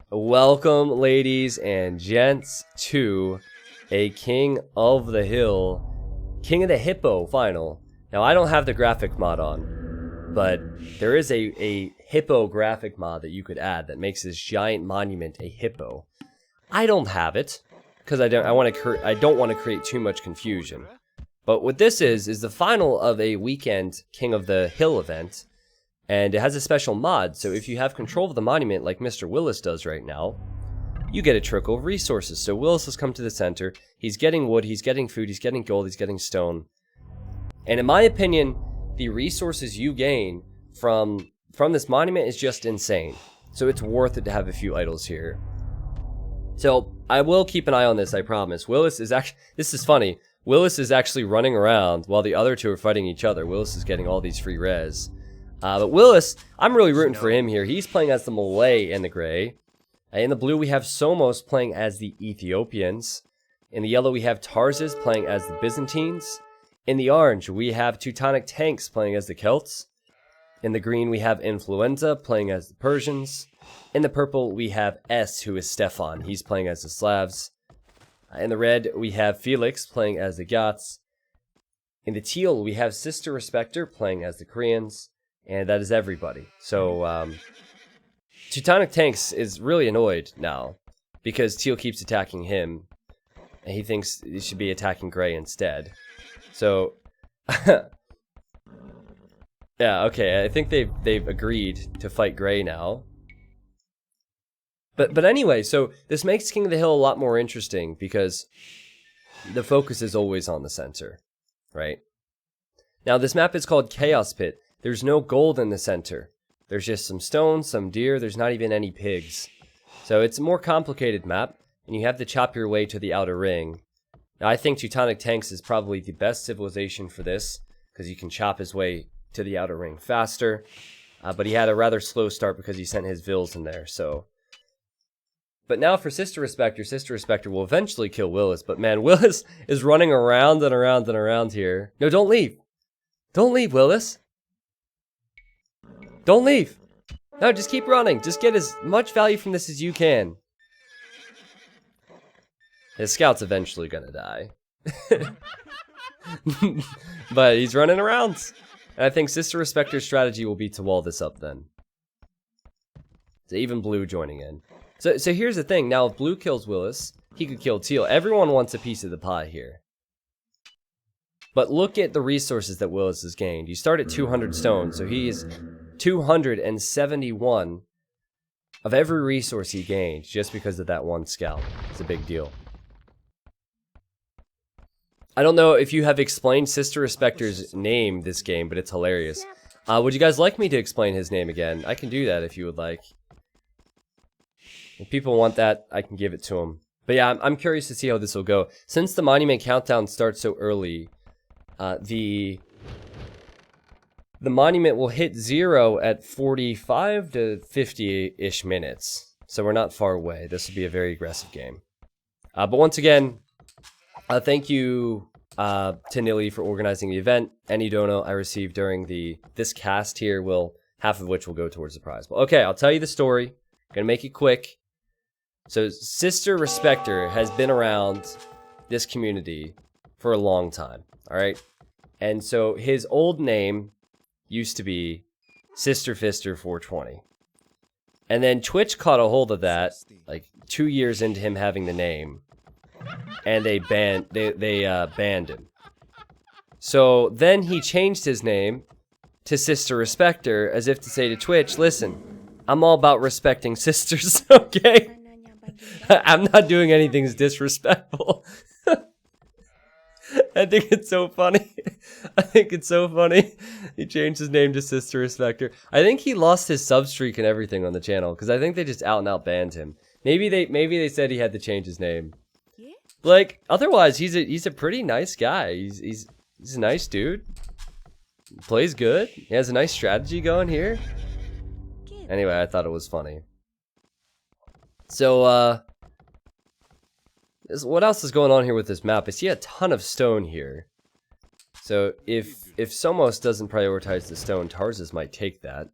Welcome, ladies and gents, to a King of the Hill, King of the Hippo final. Now, I don't have the graphic mod on, but there is a hippo graphic mod that you could add that makes this giant monument a hippo. I don't have it because I don't want to create too much confusion. But what this is the final of a weekend King of the Hill event. And it has a special mod, so if you have control of the monument like Mr. Willis does right now, you get a trickle of resources. So Willis has come to the center, he's getting wood, he's getting food, he's getting gold, he's getting stone. And in my opinion, the resources you gain from this monument is just insane. So it's worth it to have a few idols here. So I will keep an eye on this, I promise. Willis is actually, this is funny, Willis is actually running around while the other two are fighting each other. Willis is getting all these free res. But Willis, I'm really rooting for him here. He's playing as the Malay in the gray. In the blue, we have Somos playing as the Ethiopians. In the yellow, we have Tarses playing as the Byzantines. In the orange, we have Teutonic Tanks playing as the Celts. In the green, we have Influenza playing as the Persians. In the purple, we have S, who is Stefan. He's playing as the Slavs. In the red, we have Felix playing as the Goths. In the teal, we have Sister Respecter playing as the Koreans. And that is everybody. So, Teutonic Tanks is really annoyed now because Teal keeps attacking him, and he thinks he should be attacking Gray instead. So, yeah, okay, I think they've agreed to fight Gray now. But anyway, so this makes King of the Hill a lot more interesting because the focus is always on the center, right? Now, this map is called Chaos Pit. There's no gold in the center. There's just some stones, some deer, there's not even any pigs. So it's a more complicated map, and you have to chop your way to the outer ring. Now I think Teutonic Tanks is probably the best civilization for this, because you can chop his way to the outer ring faster. But he had a rather slow start because he sent his Vils in there, so... But now for Sister Respecter will eventually kill Willis, but man, Willis is running around and around and around here. No, don't leave! Don't leave, Willis! Don't leave! No, just keep running. Just get as much value from this as you can. His scout's eventually gonna die. But he's running around. And I think Sister Respecter's strategy will be to wall this up then. So even Blue joining in. So here's the thing. Now if Blue kills Willis, he could kill Teal. Everyone wants a piece of the pie here. But look at the resources that Willis has gained. You start at 200 stone, so he's 271 of every resource he gained just because of that one scout. It's a big deal. I don't know if you have explained Sister Respecter's name this game, but it's hilarious. Would you guys like me to explain his name again? I can do that if you would like. If people want that, I can give it to them. But yeah, I'm curious to see how this will go. Since the monument countdown starts so early, the monument will hit 0 at 45 to 50-ish minutes. So we're not far away. This will be a very aggressive game. But once again, thank you to Nilly for organizing the event. Any dono I received during this cast here half of which will go towards the prize. But okay, I'll tell you the story. Gonna make it quick. So Sister Respecter has been around this community for a long time. Alright? And so his old name used to be Sister Fister 420. And then Twitch caught a hold of that, like 2 years into him having the name. And they banned him. So then he changed his name to Sister Respecter as if to say to Twitch, listen, I'm all about respecting sisters, okay? I'm not doing anything disrespectful. I think it's so funny. I think it's so funny. He changed his name to Sister Respecter. I think he lost his sub streak and everything on the channel because I think they just out and out banned him. Maybe they said he had to change his name. Like otherwise, he's a pretty nice guy. He's a nice dude. Plays good. He has a nice strategy going here. Anyway, I thought it was funny. So what else is going on here with this map? I see a ton of stone here. So if Somos doesn't prioritize the stone, Tarsus might take that.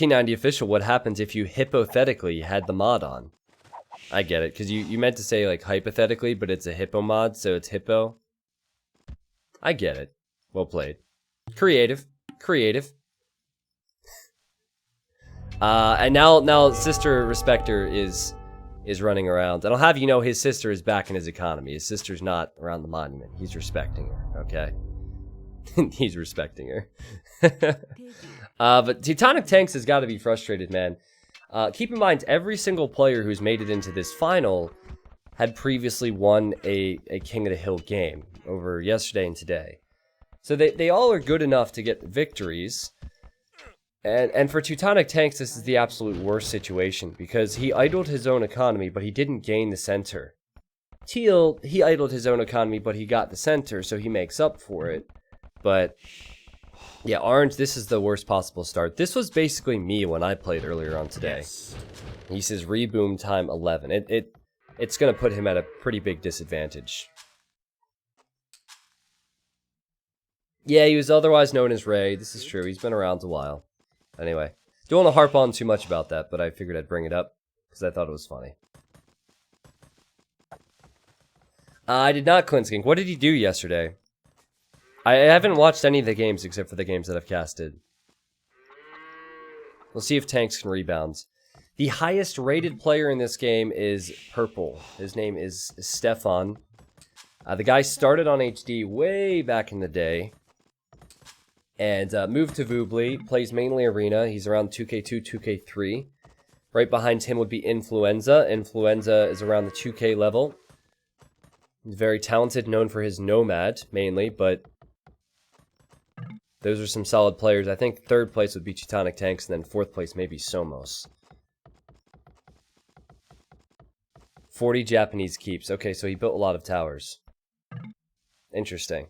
T90 official, what happens if you hypothetically had the mod on? I get it, because you meant to say, like, hypothetically, but it's a Hippo mod, so it's Hippo. I get it. Well played. Creative. Creative. And now Sister Respecter is running around. And I'll have you know his sister is back in his economy. His sister's not around the monument. He's respecting her, okay? He's respecting her. But Teutonic Tanks has got to be frustrated, man. Keep in mind, every single player who's made it into this final had previously won a King of the Hill game over yesterday and today. So they all are good enough to get victories. And for Teutonic Tanks, this is the absolute worst situation, because he idled his own economy, but he didn't gain the center. Teal, he idled his own economy, but he got the center, so he makes up for it. But yeah, Orange, this is the worst possible start. This was basically me when I played earlier on today. Yes. He says reboom time 11. It's going to put him at a pretty big disadvantage. Yeah, he was otherwise known as Ray. This is true. He's been around a while. Anyway, don't want to harp on too much about that, but I figured I'd bring it up because I thought it was funny. I did not cleanse King. What did he do yesterday? I haven't watched any of the games except for the games that I've casted. We'll see if Tanks can rebound. The highest rated player in this game is Purple. His name is Stefan. The guy started on HD way back in the day. And moved to Voobly, plays mainly Arena. He's around 2K2, 2K3. Right behind him would be Influenza. Influenza is around the 2K level. He's very talented, known for his Nomad, mainly, but those are some solid players. I think third place would be Teutonic Tanks, and then fourth place maybe Somos. 40 Japanese keeps. Okay, so he built a lot of towers. Interesting.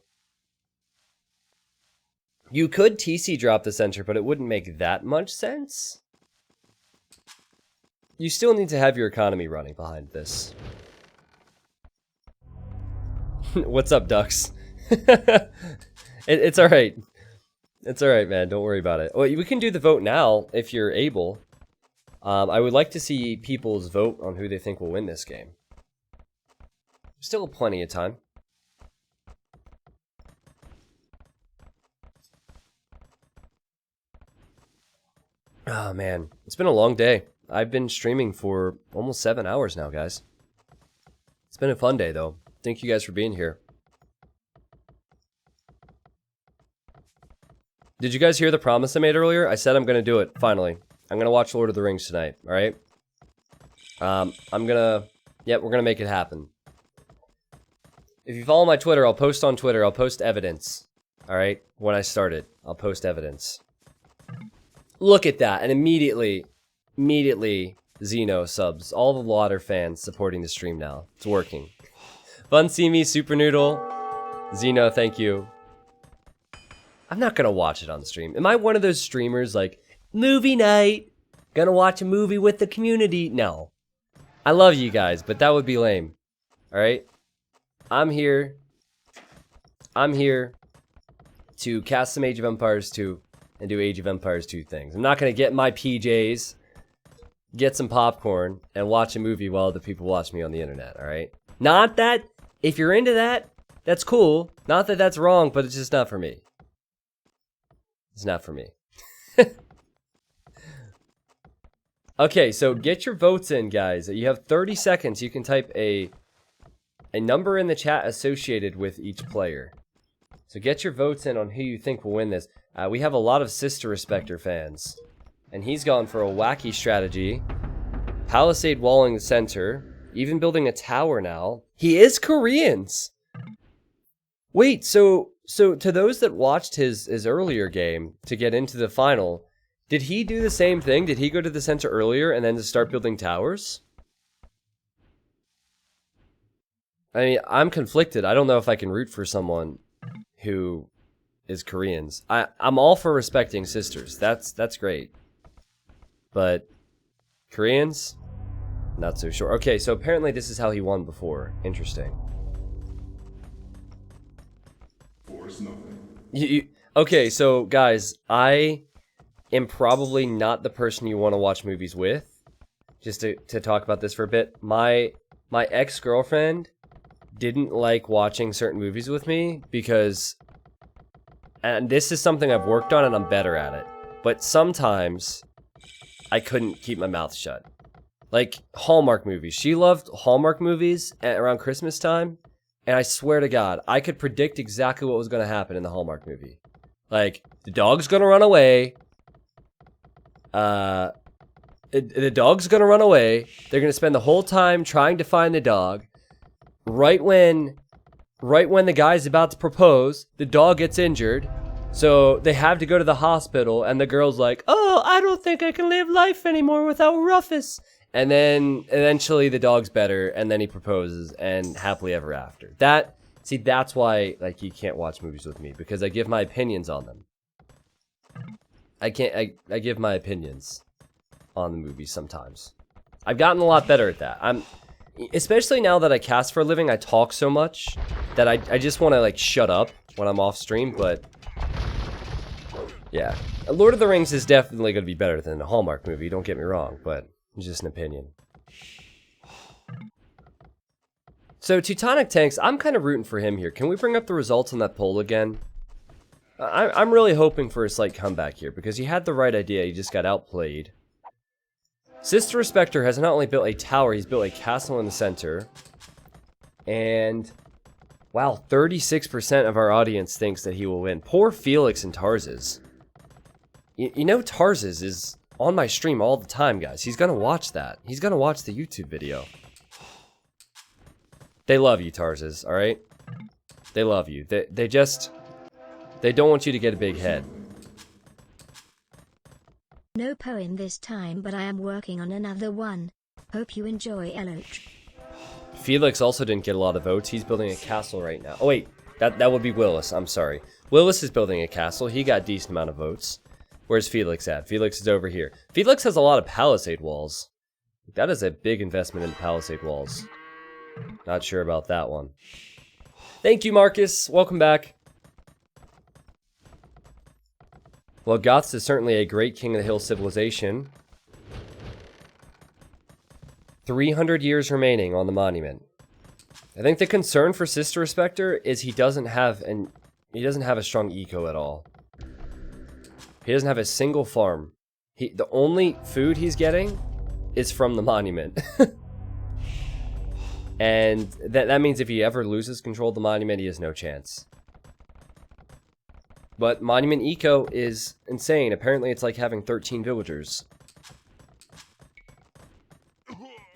You could TC drop the center, but it wouldn't make that much sense. You still need to have your economy running behind this. What's up, Ducks? It's alright. It's alright, man. Don't worry about it. Well, we can do the vote now, if you're able. I would like to see people's vote on who they think will win this game. Still plenty of time. Oh, man. It's been a long day. I've been streaming for almost 7 hours now, guys. It's been a fun day, though. Thank you guys for being here. Did you guys hear the promise I made earlier? I said I'm going to do it, finally. I'm going to watch Lord of the Rings tonight, alright? I'm going to... Yeah, we're going to make it happen. If you follow my Twitter, I'll post on Twitter. I'll post evidence, alright? When I start it, I'll post evidence. Look at that, and immediately, Xeno subs. All the Water fans supporting the stream now. It's working. Fun see me, Super Noodle. Xeno, thank you. I'm not gonna watch it on stream. Am I one of those streamers like, movie night, gonna watch a movie with the community? No. I love you guys, but that would be lame. Alright? I'm here to cast some Age of Empires 2 and do Age of Empires 2 things. I'm not gonna get my PJs, get some popcorn, and watch a movie while other people watch me on the internet, alright? Not that, if you're into that, that's cool. Not that that's wrong, but it's just not for me. It's not for me. Okay, so get your votes in, guys. You have 30 seconds. You can type a number in the chat associated with each player. So get your votes in on who you think will win this. We have a lot of Sister Respecter fans. And he's gone for a wacky strategy. Palisade walling the center. Even building a tower now. He is Koreans! Wait, so to those that watched his earlier game to get into the final, did he do the same thing? Did he go to the center earlier and then just start building towers? I mean, I'm conflicted. I don't know if I can root for someone who is Koreans. I'm all for respecting sisters. That's great. But Koreans? Not so sure. Okay, so apparently this is how he won before. Interesting. Force nothing. Okay, so guys, am probably not the person you want to watch movies with. Just to talk about this for a bit. My ex-girlfriend didn't like watching certain movies with me because, and this is something I've worked on and I'm better at it, but sometimes I couldn't keep my mouth shut. Like Hallmark movies. She loved Hallmark movies around Christmas time, and I swear to God, I could predict exactly what was going to happen in the Hallmark movie. Like, the dog's going to run away. The dog's going to run away. They're going to spend the whole time trying to find the dog. Right when the guy's about to propose, the dog gets injured. So they have to go to the hospital, and the girl's like, "Oh, I don't think I can live life anymore without Rufus." And then eventually the dog's better, and then he proposes, and happily ever after. That's why, like, you can't watch movies with me, because I give my opinions on them. I give my opinions on the movies sometimes. I've gotten a lot better at that. Especially now that I cast for a living, I talk so much that I just want to, like, shut up when I'm off stream, but yeah. Lord of the Rings is definitely going to be better than a Hallmark movie, don't get me wrong, but it's just an opinion. So, Teutonic Tanks, I'm kind of rooting for him here. Can we bring up the results on that poll again? I'm really hoping for a slight comeback here, because he had the right idea, he just got outplayed. Sister Respecter has not only built a tower, he's built a castle in the center. And, wow, 36% of our audience thinks that he will win. Poor Felix and Tarzes. You know Tarzes is on my stream all the time, guys. He's gonna watch that. He's gonna watch the YouTube video. They love you, Tarzes, alright? They love you. They don't want you to get a big head. No poem this time, but I am working on another one. Hope you enjoy, Eloch. Felix also didn't get a lot of votes. He's building a castle right now. Oh wait, that would be Willis. I'm sorry. Willis is building a castle. He got a decent amount of votes. Where's Felix at? Felix is over here. Felix has a lot of palisade walls. That is a big investment in the palisade walls. Not sure about that one. Thank you, Marcus. Welcome back. Well, Goths is certainly a great King of the Hill civilization. 300 years remaining on the monument. I think the concern for Sister Respecter is he doesn't have a strong eco at all. He doesn't have a single farm. The only food he's getting is from the monument. And that means if he ever loses control of the monument, he has no chance. But monument eco is insane. Apparently it's like having 13 villagers.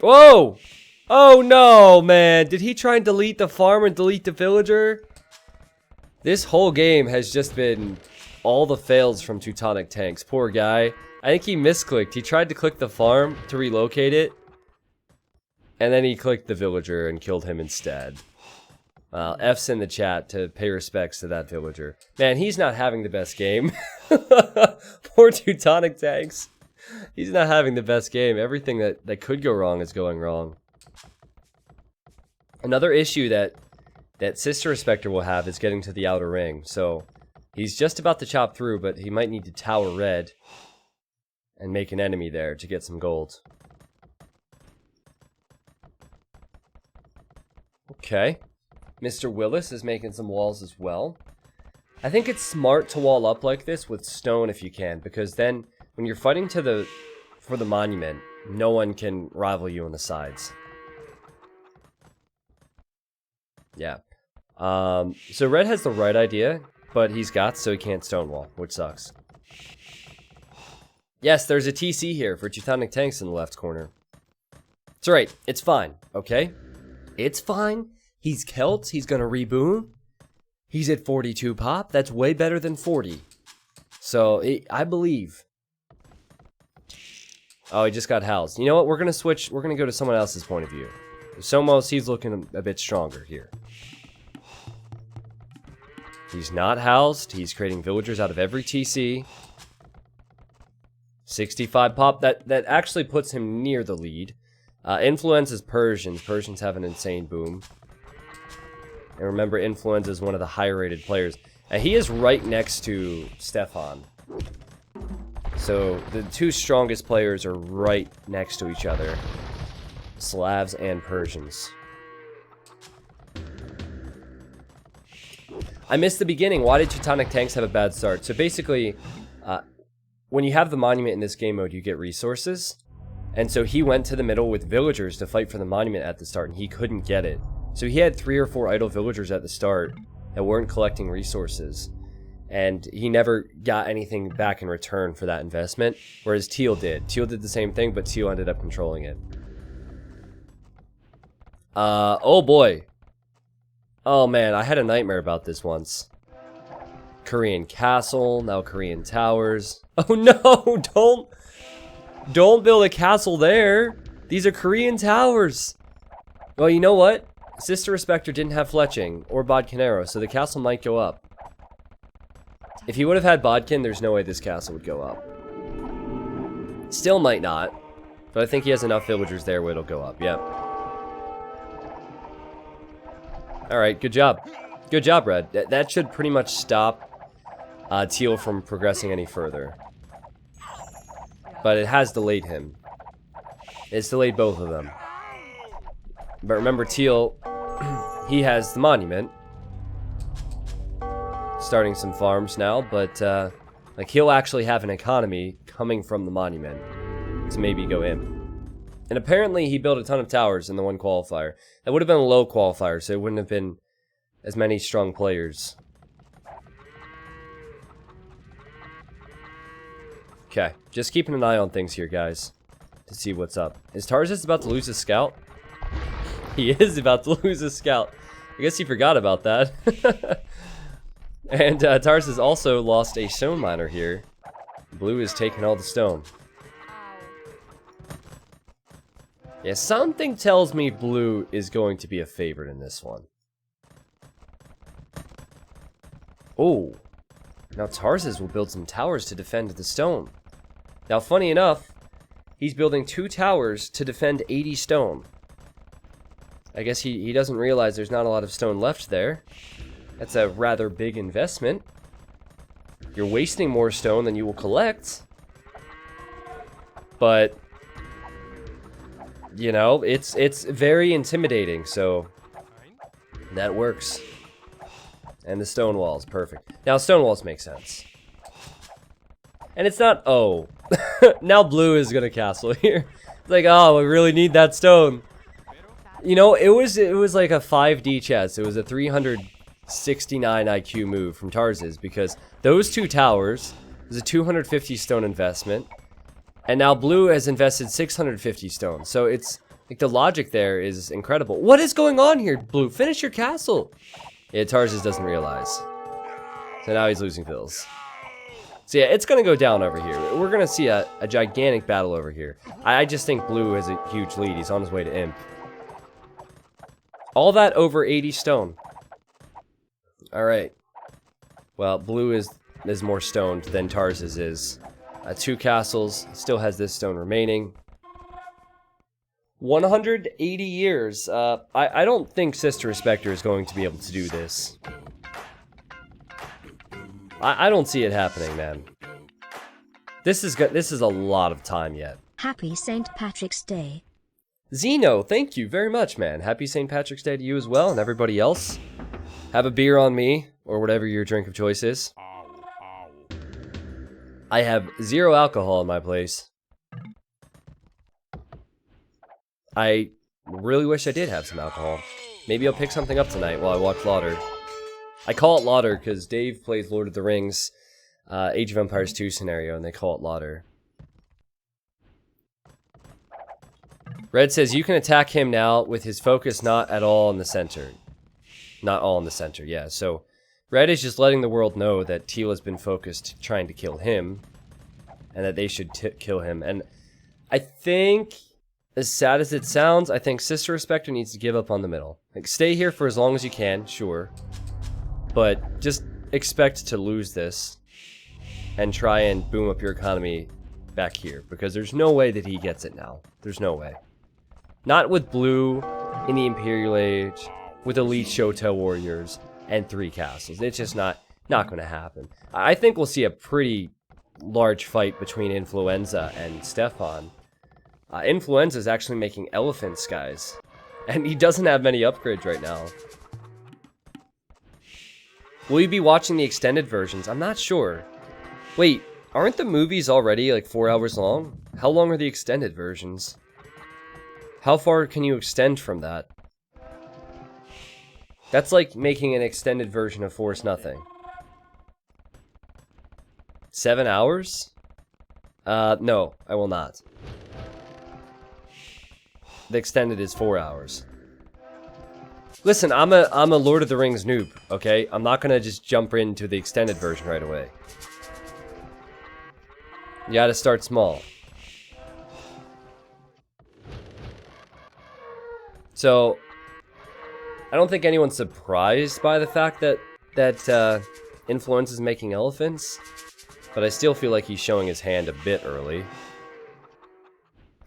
Whoa! Oh no, man. Did he try and delete the farm and delete the villager? This whole game has just been all the fails from Teutonic Tanks. Poor guy. I think he misclicked. He tried to click the farm to relocate it. And then he clicked the villager and killed him instead. F's in the chat to pay respects to that villager. Man, he's not having the best game. Poor Teutonic Tanks. He's not having the best game. Everything that could go wrong is going wrong. Another issue that Sister Respecter will have is getting to the outer ring. So he's just about to chop through, but he might need to tower red and make an enemy there to get some gold. Okay. Mr. Willis is making some walls as well. I think it's smart to wall up like this with stone if you can, because then when you're fighting for the monument, no one can rival you on the sides. Yeah. So red has the right idea, but he's got so he can't stonewall, which sucks. Yes, there's a TC here for Teutonic Tanks in the left corner. It's alright. It's fine, okay? It's fine. He's Celt. He's gonna reboom. He's at 42 pop. That's way better than 40. So, I believe. Oh, he just got housed. You know what? We're gonna switch. We're gonna go to someone else's point of view. Somos, he's looking a bit stronger here. He's not housed. He's creating villagers out of every TC. 65 pop. That actually puts him near the lead. Influence is Persians. Persians have an insane boom. And remember, Influence is one of the higher rated players. And he is right next to Stefan. So the two strongest players are right next to each other. Slavs and Persians. I missed the beginning. Why did Teutonic tanks have a bad start? So basically, when you have the monument in this game mode, you get resources. And so he went to the middle with villagers to fight for the monument at the start, and he couldn't get it. So he had 3 or 4 idle villagers at the start that weren't collecting resources. And he never got anything back in return for that investment, whereas Teal did. Teal did the same thing, but Teal ended up controlling it. Oh boy. Oh man, I had a nightmare about this once. Korean castle, now Korean towers. Oh no, don't build a castle there. These are Korean towers. Well, you know what? Sister Respector didn't have fletching or Bodkinero, so the castle might go up. If he would have had Bodkin, there's no way this castle would go up. Still might not, but I think he has enough villagers there where it'll go up. Yep. Alright, good job. Good job, Red. That should pretty much stop Teal from progressing any further. But it has delayed him. It's delayed both of them. But remember, Teal, he has the monument. Starting some farms now, but like he'll actually have an economy coming from the monument to maybe go in. And apparently he built a ton of towers in the one qualifier. That would have been a low qualifier, so it wouldn't have been as many strong players. Okay, just keeping an eye on things here, guys, to see what's up. Is Tarsus about to lose his scout? He is about to lose his scout. I guess he forgot about that. And Tarsus also lost a stone miner here. Blue is taking all the stone. Yeah, something tells me Blue is going to be a favorite in this one. Oh, now Tarsus will build some towers to defend the stone. Now, funny enough, he's building 2 towers to defend 80 stone. I guess he doesn't realize there's not a lot of stone left there. That's a rather big investment. You're wasting more stone than you will collect. But, you know, it's very intimidating, so that works. And the stone walls, perfect. Now, stone walls make sense. And it's not, oh. Now Blue is gonna castle here. It's like, oh, we really need that stone. You know, it was like a 5D chess. It was a 369 IQ move from Tarsus, because those 2 towers was a 250 stone investment, and now Blue has invested 650 stone. So it's like the logic there is incredible. What is going on here, Blue? Finish your castle. Yeah, Tarsus doesn't realize. So now he's losing fills. So yeah, it's gonna go down over here. We're gonna see a gigantic battle over here. I just think Blue has a huge lead. He's on his way to Imp. All that over 80 stone. Alright. Well, Blue is more stoned than Tarsus is. 2 castles, still has this stone remaining. 180 years. I don't think Sister Respector is going to be able to do this. I don't see it happening, man. This is a lot of time yet. Happy St. Patrick's Day. Zeno, thank you very much, man. Happy St. Patrick's Day to you as well, and everybody else. Have a beer on me, or whatever your drink of choice is. I have 0 alcohol in my place. I really wish I did have some alcohol. Maybe I'll pick something up tonight while I watch Lauder. I call it Lauder because Dave plays Lord of the Rings, Age of Empires 2 scenario, and they call it Lauder. Red says you can attack him now with his focus not at all in the center. Not all in the center, yeah. So Red is just letting the world know that Teal has been focused trying to kill him, and that they should kill him. And I think, as sad as it sounds, I think Sister Respector needs to give up on the middle. Like, stay here for as long as you can, sure. But just expect to lose this and try and boom up your economy back here, because there's no way that he gets it now. There's no way. Not with Blue in the Imperial Age, with elite Shoto warriors and 3 castles. It's just not going to happen. I think we'll see a pretty large fight between Influenza and Stefan. Influenza is actually making elephants, guys. And he doesn't have many upgrades right now. Will you be watching the extended versions? I'm not sure. Wait, aren't the movies already like 4 hours long? How long are the extended versions? How far can you extend from that? That's like making an extended version of Force Nothing. 7 hours? No, I will not. The extended is 4 hours. Listen, I'm a Lord of the Rings noob, okay? I'm not gonna just jump into the extended version right away. You gotta start small. So, I don't think anyone's surprised by the fact that Influence is making elephants, but I still feel like he's showing his hand a bit early.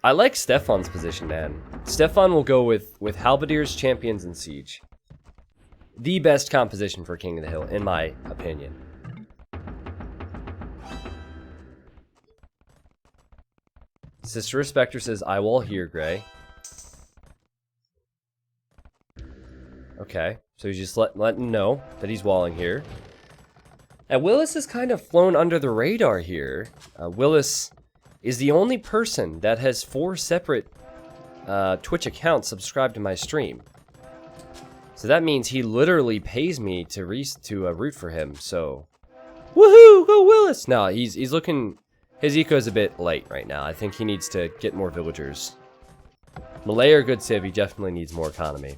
I like Stefan's position, man. Stefan will go with Halberdiers, Champions, and Siege. The best composition for King of the Hill, in my opinion. Sister Respecter says, I will hear, Gray. Okay, so he's just letting him know that he's walling here. And Willis has kind of flown under the radar here. Willis is the only person that has 4 separate Twitch accounts subscribed to my stream. So that means he literally pays me to root for him. So, woohoo, go Willis! No, he's looking. His eco is a bit light right now. I think he needs to get more villagers. Malay or good civ, he definitely needs more economy.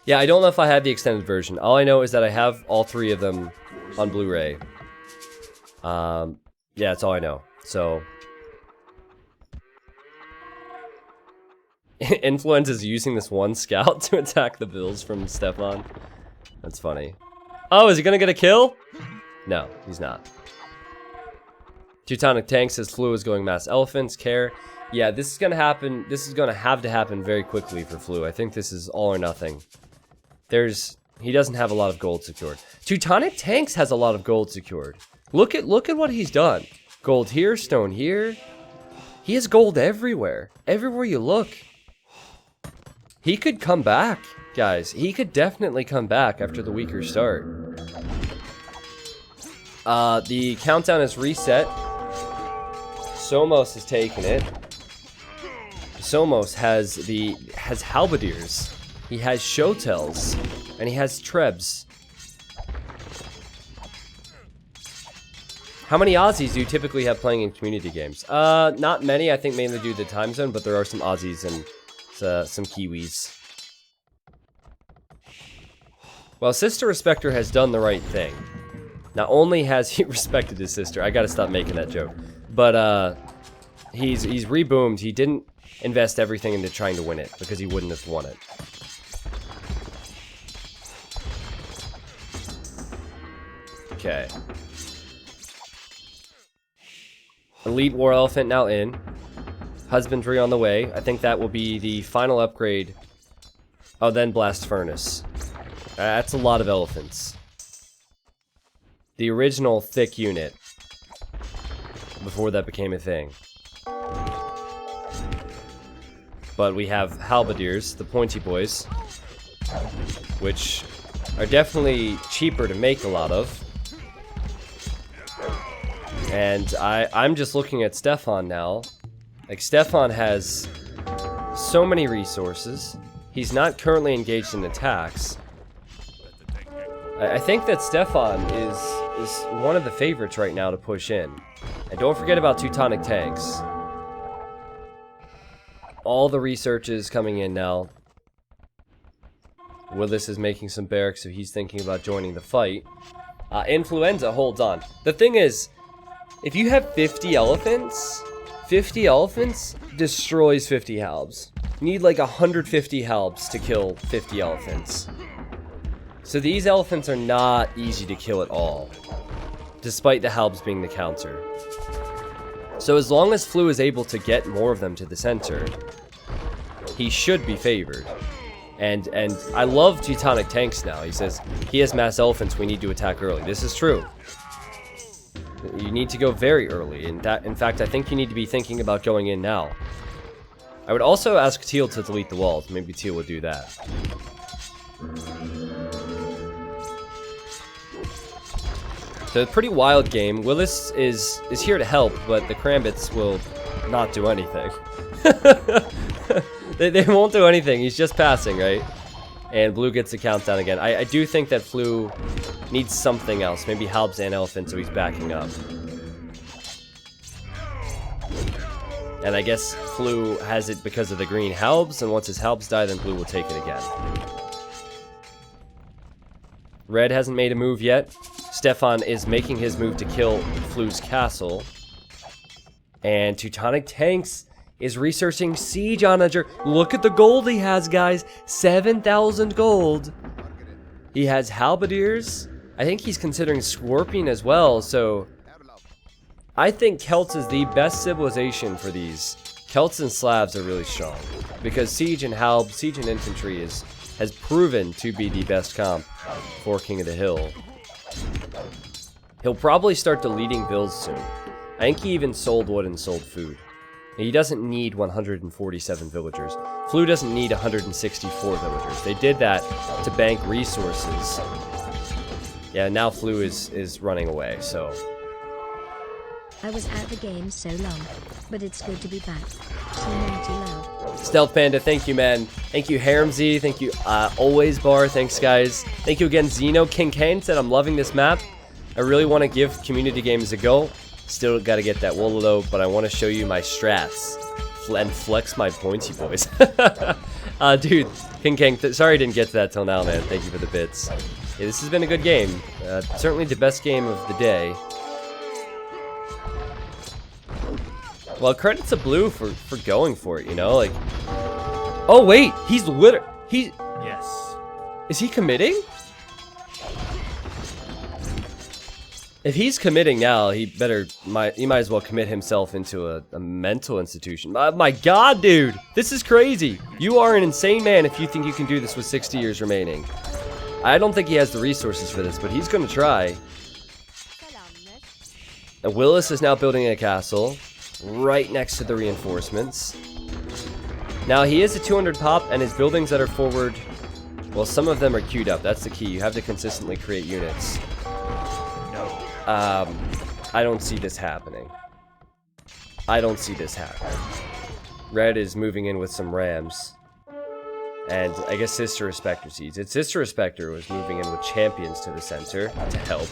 Yeah, I don't know if I have the extended version. All I know is that I have all 3 of them on Blu-ray. Yeah, that's all I know. So, Influence is using this one scout to attack the bills from Stefan. That's funny. Oh, is he gonna get a kill? No, he's not. Teutonic Tank says Flu is going mass elephants. Care. Yeah, this is gonna happen. This is gonna have to happen very quickly for Flu. I think this is all or nothing. He doesn't have a lot of gold secured. Teutonic Tanks has a lot of gold secured. Look at what he's done. Gold here, stone here. He has gold everywhere. Everywhere you look. He could come back, guys. He could definitely come back after the weaker start. The countdown is reset. Somos has taken it. Somos has Halberdiers. He has Showtells. And he has Trebs. How many Aussies do you typically have playing in community games? Not many. I think mainly due to the time zone, but there are some Aussies and some Kiwis. Well, Sister Respecter has done the right thing. Not only has he respected his sister, I gotta stop making that joke, but he's reboomed. He didn't invest everything into trying to win it because he wouldn't have won it. Okay. Elite War Elephant now in. Husbandry on the way. I think that will be the final upgrade. Oh, then Blast Furnace. That's a lot of elephants. The original thick unit. Before that became a thing. But we have Halberdiers, the pointy boys. Which are definitely cheaper to make a lot of. And I'm just looking at Stefan now. Like, Stefan has so many resources. He's not currently engaged in attacks. I think that Stefan is one of the favorites right now to push in. And don't forget about Teutonic Tanks. All the researches coming in now. Willis is making some barracks, so he's thinking about joining the fight. Influenza holds on. The thing is, if you have 50 elephants destroys 50 halbs. You need like 150 halbs to kill 50 elephants. So these elephants are not easy to kill at all, despite the halbs being the counter. So as long as Flu is able to get more of them to the center, he should be favored. And I love Teutonic Tanks now. He says, he has mass elephants, we need to attack early. This is true. You need to go very early. In fact, I think you need to be thinking about going in now. I would also ask Teal to delete the walls. Maybe Teal would do that. So a pretty wild game. Willis is here to help, but the Krambits will not do anything. they won't do anything. He's just passing, right? And Blue gets the countdown again. I do think that Flu needs something else. Maybe Halbs and Elephant, so he's backing up. And I guess Flu has it because of the green Halbs, and once his Halbs die, then Blue will take it again. Red hasn't made a move yet. Stefan is making his move to kill Flu's castle. And Teutonic Tanks is researching Siege Onager. Look at the gold he has, guys. 7,000 gold. He has Halberdiers. I think he's considering Scorpion as well, so I think Celts is the best civilization for these. Celts and Slavs are really strong because Siege and Halb, Siege and Infantry has proven to be the best comp for King of the Hill. He'll probably start deleting builds soon. I think he even sold wood and sold food. He doesn't need 147 villagers. Flu doesn't need 164 villagers. They did that to bank resources. Yeah, now Flu is running away, so. I was at the game so long, but it's good to be back. Love. Stealth Panda, thank you, man. Thank you, Haremzy. Thank you, Always Bar. Thanks, guys. Thank you again, Zeno. King Kane said, I'm loving this map. I really want to give community games a go. Still got to get that wool though, but I want to show you my strats and flex my points, you boys. Dude, King Kang, sorry I didn't get to that till now, man. Thank you for the bits. Yeah, this has been a good game. Certainly the best game of the day. Well, credit to Blue for going for it, you know, like. Oh wait, he's Yes. Is he committing? If he's committing now, he might as well commit himself into a mental institution. My God, dude, this is crazy. You are an insane man if you think you can do this with 60 years remaining. I don't think he has the resources for this, but he's gonna try. And Willis is now building a castle right next to the reinforcements. Now he is a 200 pop, and his buildings that are forward, well, some of them are queued up. That's the key. You have to consistently create units. I don't see this happening. I don't see this happening. Red is moving in with some rams. And I guess Sister Respecter sees it. Sister Respecter was moving in with champions to the center to help.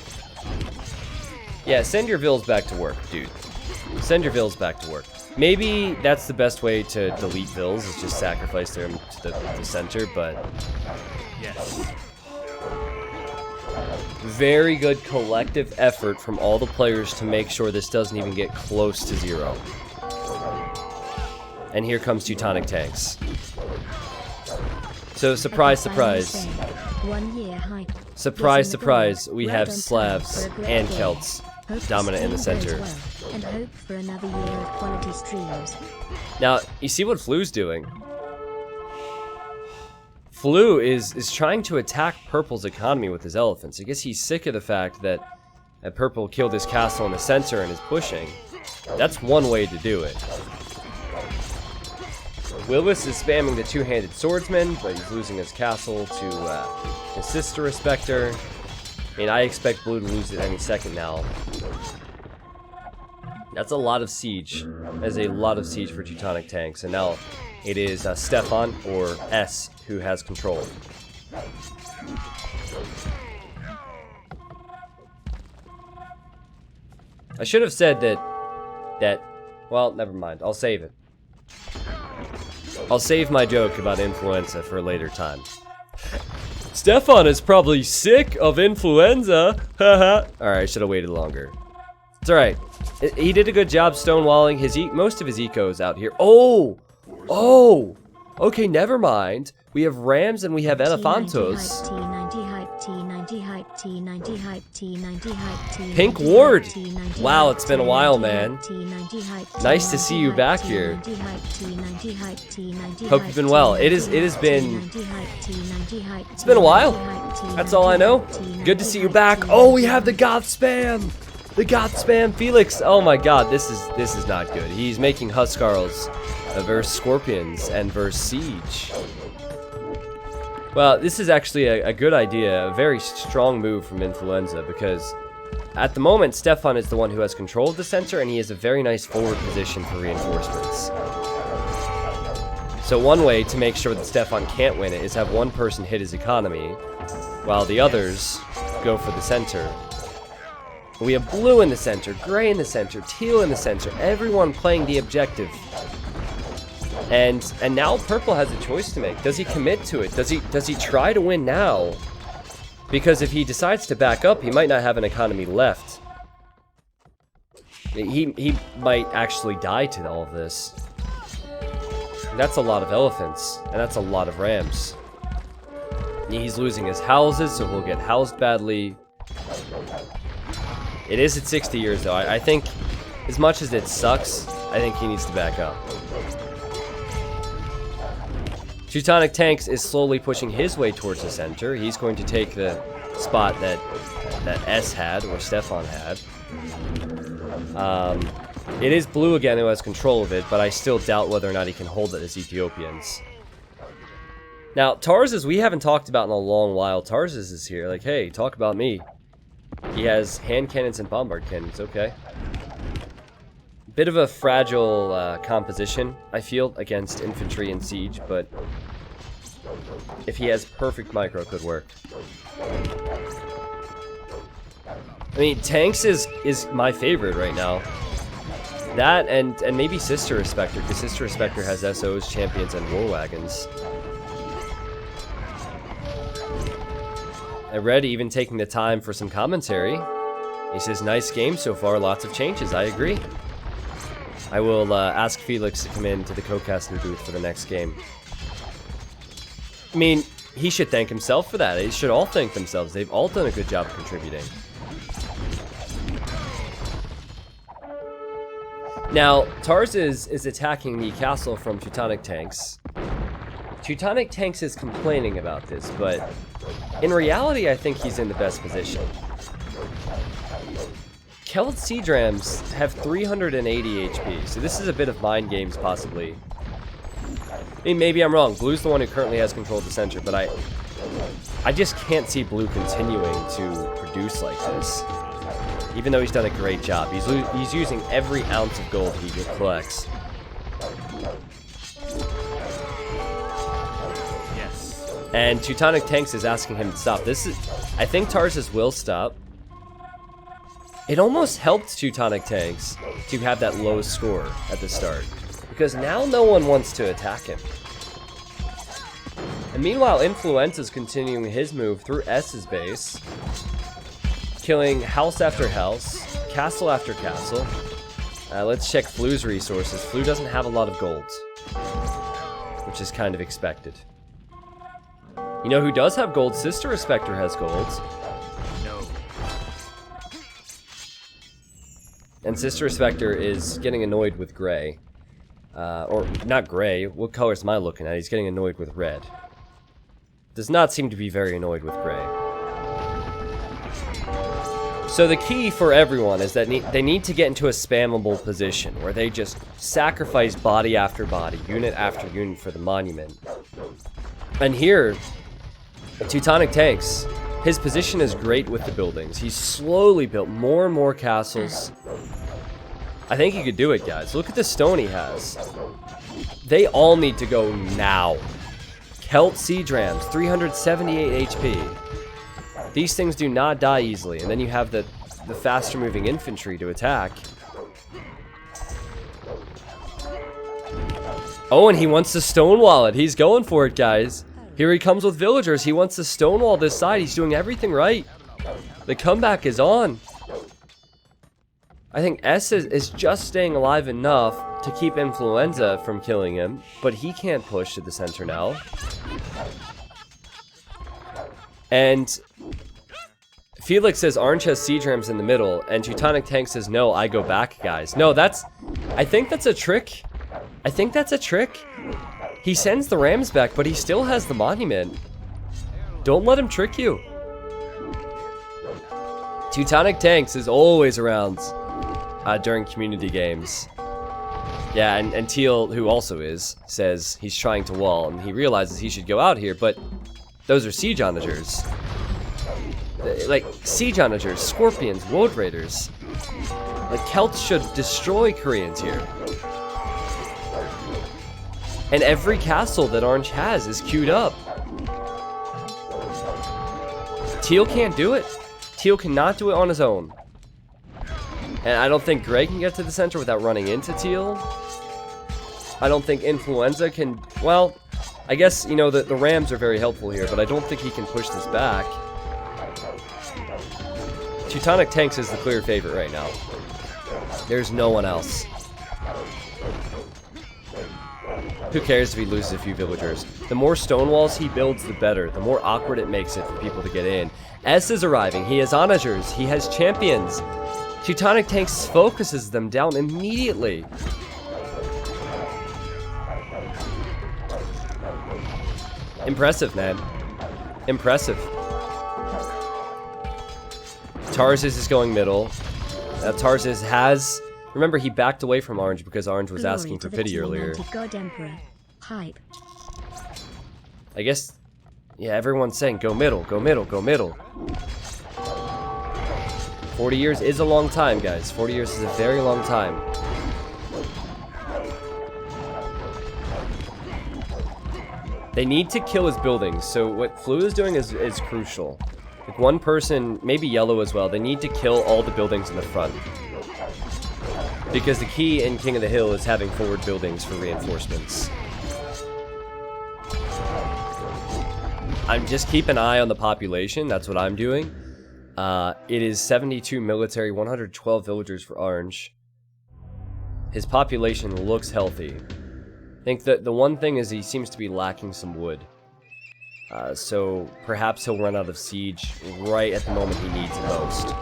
Yeah, send your vills back to work, dude. Send your vills back to work. Maybe that's the best way to delete vills, is just sacrifice them to the center, but Yes. very good collective effort from all the players to make sure this doesn't even get close to 0. And here comes Teutonic Tanks. So surprise, surprise. 1 year high. Surprise, surprise, we have Slavs and Celts dominant in the center. And hope for another year of quality streams. Now, you see what Flu's doing? Flu is trying to attack Purple's economy with his elephants. I guess he's sick of the fact that Purple killed his castle in the center and is pushing. That's one way to do it. Willis is spamming the two-handed swordsman, but he's losing his castle to his Sister Respecter. I mean, I expect Blue to lose it any second now. That's a lot of siege. That is a lot of siege for Teutonic Tanks. And now it is Stefan, or S, who has control. I should have said that, well, never mind. I'll save it. I'll save my joke about influenza for a later time. Stefan is probably sick of influenza. Haha. Alright, I should have waited longer. It's alright. He did a good job stonewalling his most of his ecos out here. Oh! Oh! Okay, never mind. We have rams and we have elephantos. Pink Ward! Wow, it's been a while, man. Nice to see you back here. Hope you've been well. It's been a while. That's all I know. Good to see you back. Oh, we have the goth spam! The God spam Felix. Oh my god, this is not good. He's making Huskarls versus Scorpions and versus Siege. Well, this is actually a good idea, a very strong move from Influenza, because at the moment, Stefan is the one who has control of the center, and he has a very nice forward position for reinforcements. So one way to make sure that Stefan can't win it is have one person hit his economy, while the others go for the center. We have blue in the center, gray in the center, teal in the center, everyone playing the objective. And now purple has a choice to make. Does he commit to it? Does he try to win now? Because if he decides to back up, he might not have an economy left. He might actually die to all of this. That's a lot of elephants, and that's a lot of rams. He's losing his houses, so he'll get housed badly. It is at 60 years, though. I think, as much as it sucks, I think he needs to back up. Teutonic Tanks is slowly pushing his way towards the center. He's going to take the spot that S had, or Stefan had. It is blue again who has control of it, but I still doubt whether or not he can hold it as Ethiopians. Now, Tarzus, we haven't talked about in a long while. Tarzus is here, like, hey, talk about me. He has hand cannons and bombard cannons, okay. Bit of a fragile composition, I feel, against infantry and siege, but if he has perfect micro, could work. I mean, tanks is my favorite right now. That and maybe Sister Respector, because Sister Respector has SOs, champions, and war wagons. And Red even taking the time for some commentary. He says, nice game so far, lots of changes, I agree. I will ask Felix to come into the co-casting booth for the next game. I mean, he should thank himself for that. They should all thank themselves. They've all done a good job of contributing. Now, Tarz is attacking the castle from Teutonic Tanks. Teutonic Tanks is complaining about this, but in reality, I think he's in the best position. Celt Siege Rams have 380 HP, so this is a bit of mind games, possibly. I mean, maybe I'm wrong. Blue's the one who currently has control of the center, but I just can't see Blue continuing to produce like this. Even though he's done a great job. He's using every ounce of gold he collects. Yes. And Teutonic Tanks is asking him to stop. I think Tarzus will stop. It almost helped Teutonic Tanks to have that low score at the start, because now no one wants to attack him. And meanwhile, Influenza's continuing his move through S's base, killing house after house, castle after castle. Let's check Flu's resources. Flu doesn't have a lot of gold, which is kind of expected. You know who does have gold? Sister Respector has gold. And Sister Respector is getting annoyed with gray. Or, not gray. What colors am I looking at? He's getting annoyed with red. Does not seem to be very annoyed with gray. So the key for everyone is that they need to get into a spammable position where they just sacrifice body after body, unit after unit for the monument. And here, Teutonic Tanks, his position is great with the buildings. He's slowly built more and more castles. I think he could do it, guys. Look at the stone he has. They all need to go now. Celt Siege Rams, 378 HP. These things do not die easily, and then you have the faster moving infantry to attack. Oh, and he wants to stonewall it. He's going for it, guys. Here he comes with villagers. He wants to stonewall this side. He's doing everything right. The comeback is on. I think S is just staying alive enough to keep Influenza from killing him, but he can't push to the center now. And Felix says Orange has Siege Rams in the middle, and Teutonic Tank says, no, I go back, guys. No, I think that's a trick. I think that's a trick. He sends the Rams back, but he still has the monument. Don't let him trick you. Teutonic Tanks is always around during community games. Yeah, and Teal, who also is, says he's trying to wall, and he realizes he should go out here, but those are siege onagers. Like, siege onagers, scorpions, woad raiders. Like, Celts should destroy Koreans here. And every castle that Orange has is queued up. Teal can't do it. Teal cannot do it on his own. And I don't think Gray can get to the center without running into Teal. I don't think Influenza can... Well, I guess, you know, the Rams are very helpful here, but I don't think he can push this back. Teutonic Tanks is the clear favorite right now. There's no one else. Who cares if he loses a few villagers? The more stone walls he builds, the better. The more awkward it makes it for people to get in. S is arriving. He has onagers. He has champions. Teutonic Tanks focuses them down immediately. Impressive, man. Impressive. Tarzus is going middle. Tarzus has... Remember, he backed away from Orange because Orange was asking for pity earlier. God Emperor. Hype. I guess... Yeah, everyone's saying go middle, go middle, go middle. 40 years is a long time, guys. 40 years is a very long time. They need to kill his buildings, so what Flu is doing is crucial. Like, one person, maybe Yellow as well, they need to kill all the buildings in the front. Because the key in King of the Hill is having forward buildings for reinforcements. I'm just keep an eye on the population, that's what I'm doing. It is 72 military, 112 villagers for Orange. His population looks healthy. I think that the one thing is he seems to be lacking some wood. So perhaps he'll run out of siege right at the moment he needs it most.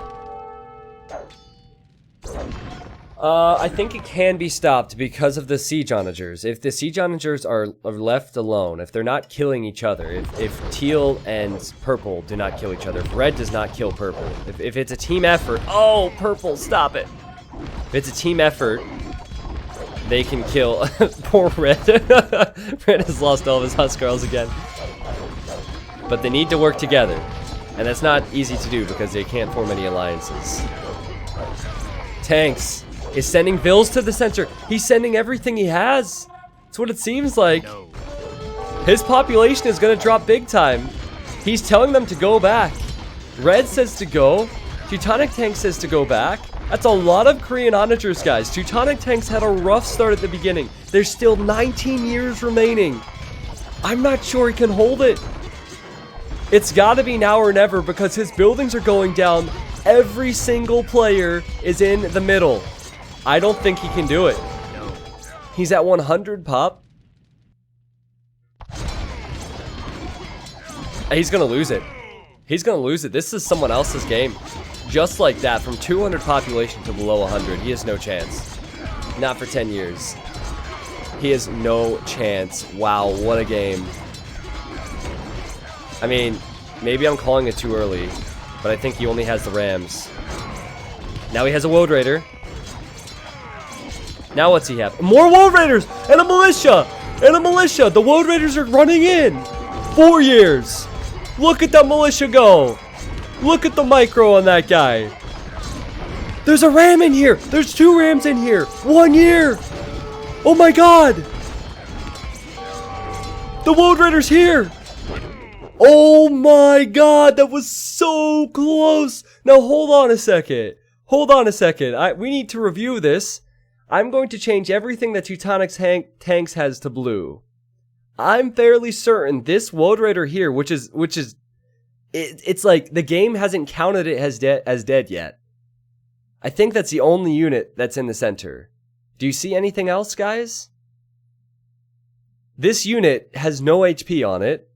I think it can be stopped because of the siege onagers. If the siege onagers are left alone, if they're not killing each other, if Teal and Purple do not kill each other, if Red does not kill Purple, if it's a team effort... Oh, Purple, stop it! If it's a team effort, they can kill... Poor Red. Red has lost all of his Huskarls again. But they need to work together. And that's not easy to do because they can't form any alliances. Tanks is sending Vills to the center. He's sending everything he has. That's what it seems like. No. His population is going to drop big time. He's telling them to go back. Red says to go. Teutonic Tank says to go back. That's a lot of Korean onagers, guys. Teutonic Tanks had a rough start at the beginning. There's still 19 years remaining. I'm not sure he can hold it. It's got to be now or never because his buildings are going down. Every single player is in the middle. I don't think he can do it. No. He's at 100 pop. He's going to lose it. He's going to lose it. This is someone else's game. Just like that, from 200 population to below 100, he has no chance. Not for 10 years. He has no chance. Wow, what a game. I mean, maybe I'm calling it too early, but I think he only has the Rams. Now he has a Woad Raider. Now what's he have? More Woad Raiders! And a militia! And a militia! The Woad Raiders are running in! 4 years! Look at that militia go! Look at the micro on that guy! There's a ram in here! There's 2 rams in here! 1 year! Oh my god! The Woad Raider's here! Oh my god, that was so close! Now hold on a second. Hold on a second. We need to review this. I'm going to change everything that Teutonic Tanks has to blue. I'm fairly certain this Woad Raider here, which is it's like the game hasn't counted it as dead yet. I think that's the only unit that's in the center. Do you see anything else, guys? This unit has no HP on it.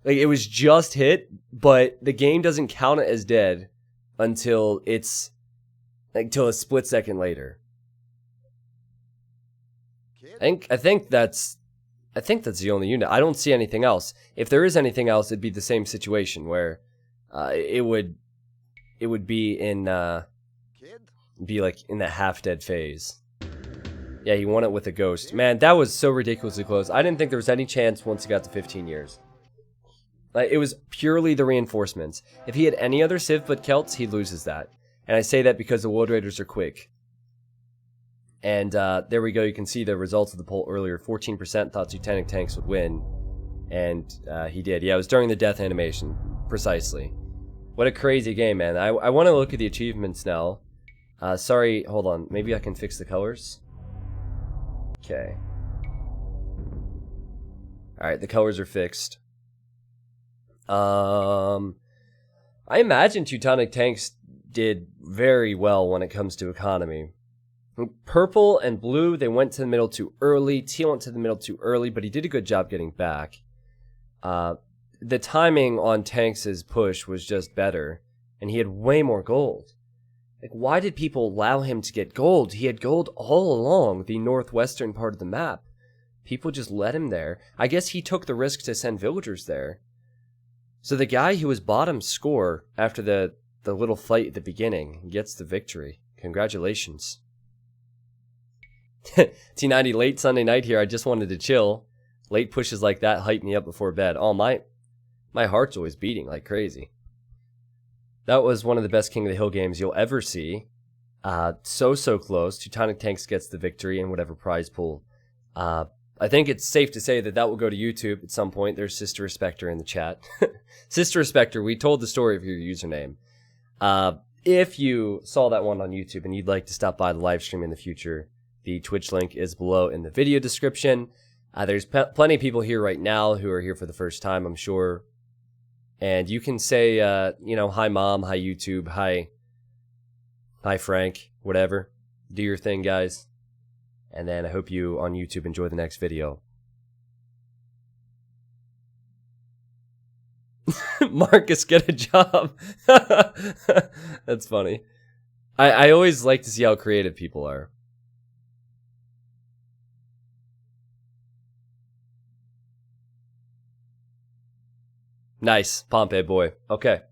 Like, it was just hit, but the game doesn't count it as dead until it's until a split second later. I think that's the only unit. I don't see anything else. If there is anything else, it'd be the same situation where it would it would be in be like in that half-dead phase. Yeah, he won it with a ghost. Man, that was so ridiculously close. I didn't think there was any chance once he got to 15 years. Like, it was purely the reinforcements. If he had any other Civ but Celts, he loses that. And I say that because the World Raiders are quick. And there we go. You can see the results of the poll earlier. 14% thought Teutonic Tanks would win. And he did. Yeah, it was during the death animation. Precisely. What a crazy game, man. I want to look at the achievements now. Sorry, hold on. Maybe I can fix the colors. Okay. Alright, the colors are fixed. I imagine Teutonic Tanks did very well when it comes to economy. Purple and blue, they went to the middle too early. Teal went to the middle too early, but he did a good job getting back. The timing on Tanks' push was just better, and he had way more gold. Like, why did people allow him to get gold? He had gold all along the northwestern part of the map. People just let him there. I guess he took the risk to send villagers there. So the guy who was bottom score after the little fight at the beginning gets the victory. Congratulations. T90 late Sunday night here. I just wanted to chill. Late pushes like that hype me up before bed. Oh, my heart's always beating like crazy. That was one of the best King of the Hill games you'll ever see. So close. Teutonic Tanks gets the victory in whatever prize pool. I think it's safe to say that will go to YouTube at some point. There's Sister Respecter in the chat. Sister Respecter, we told the story of your username. If you saw that one on YouTube and you'd like to stop by the live stream in the future, the Twitch link is below in the video description. There's plenty of people here right now who are here for the first time, I'm sure. And you can say, hi mom, hi YouTube, hi Frank, whatever. Do your thing, guys. And then I hope you on YouTube enjoy the next video. Marcus, get a job. That's funny. I always like to see how creative people are. Nice, Pompey boy. Okay.